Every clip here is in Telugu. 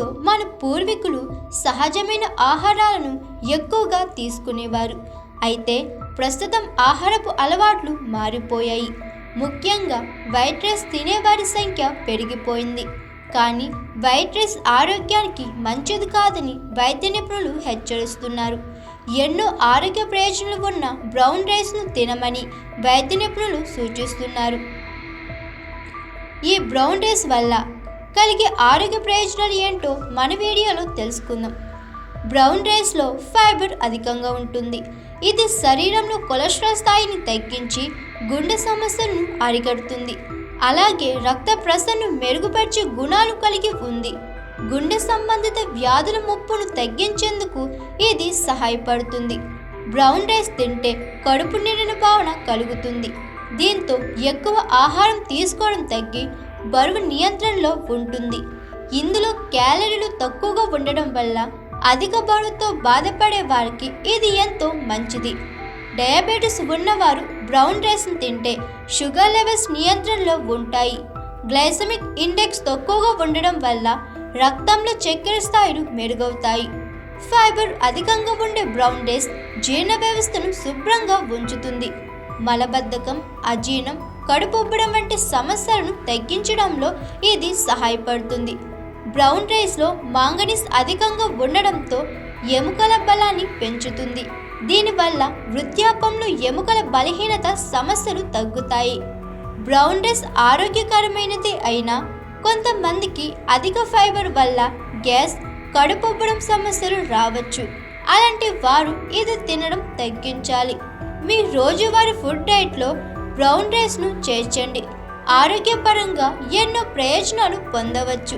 రోజుల్లో మన పూర్వీకులు సహజమైన ఆహారాలను ఎక్కువగా తీసుకునేవారు. అయితే ప్రస్తుతం ఆహారపు అలవాట్లు మారిపోయాయి. ముఖ్యంగా వైట్ రైస్ తినేవారి సంఖ్య పెరిగిపోయింది. కానీ వైట్ రైస్ ఆరోగ్యానికి మంచిది కాదని వైద్య నిపుణులు హెచ్చరిస్తున్నారు. ఎన్నో ఆరోగ్య ప్రయోజనాలు ఉన్న బ్రౌన్ రైస్ను తినమని వైద్య నిపుణులు సూచిస్తున్నారు. ఈ బ్రౌన్ రైస్ వల్ల కలిగే ఆరోగ్య ప్రయోజనాలు ఏంటో మన వీడియోలో తెలుసుకుందాం. బ్రౌన్ రైస్లో ఫైబర్ అధికంగా ఉంటుంది. ఇది శరీరంలో కొలెస్ట్రాల్ స్థాయిని తగ్గించి గుండె సమస్యలను అరికడుతుంది. అలాగే రక్త ప్రసరణను మెరుగుపరిచే గుణాలు కలిగి ఉంది. గుండె సంబంధిత వ్యాధుల ముప్పును తగ్గించేందుకు ఇది సహాయపడుతుంది. బ్రౌన్ రైస్ తింటే కడుపు నిండిన భావన కలుగుతుంది. దీంతో ఎక్కువ ఆహారం తీసుకోవడం తగ్గి బరువు నియంత్రణలో ఉంటుంది. ఇందులో క్యాలరీలు తక్కువగా ఉండడం వల్ల అధిక బరువుతో బాధపడే వారికి ఇది ఎంతో మంచిది. డయాబెటీస్ ఉన్నవారు బ్రౌన్ రైస్ను తింటే షుగర్ లెవెల్స్ నియంత్రణలో ఉంటాయి. గ్లైసెమిక్ ఇండెక్స్ తక్కువగా ఉండడం వల్ల రక్తంలో చక్కెర స్థాయిలు మెరుగవుతాయి. ఫైబర్ అధికంగా ఉండే బ్రౌన్ రైస్ జీర్ణ వ్యవస్థను శుభ్రంగా ఉంచుతుంది. మలబద్ధకం, అజీర్ణం, కడుపు ఉబ్బడం వంటి సమస్యలను తగ్గించడంలో ఇది సహాయపడుతుంది. బ్రౌన్ రైస్లో మాంగనీస్ అధికంగా ఉండడంతో ఎముకల బలాన్ని పెంచుతుంది. దీనివల్ల వృద్ధాప్యంలో ఎముకల బలహీనత సమస్యలు తగ్గుతాయి. బ్రౌన్ రైస్ ఆరోగ్యకరమైనదే అయినా కొంతమందికి అధిక ఫైబర్ వల్ల గ్యాస్, కడుపు ఉబ్బడం సమస్యలు రావచ్చు. అలాంటి వారు ఇది తినడం తగ్గించాలి. మీ రోజువారీ ఫుడ్ డైట్లో బ్రౌన్ రైస్ను చేర్చండి. ఆరోగ్యపరంగా ఎన్నో ప్రయోజనాలు పొందవచ్చు.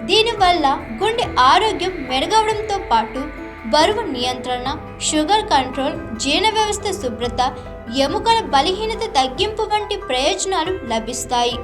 దీనివల్ల గుండె ఆరోగ్యం మెరుగవడంతో పాటు బరువు నియంత్రణ, షుగర్ కంట్రోల్, జీర్ణ వ్యవస్థ శుభ్రత, ఎముకల బలహీనత తగ్గింపు వంటి ప్రయోజనాలు లభిస్తాయి.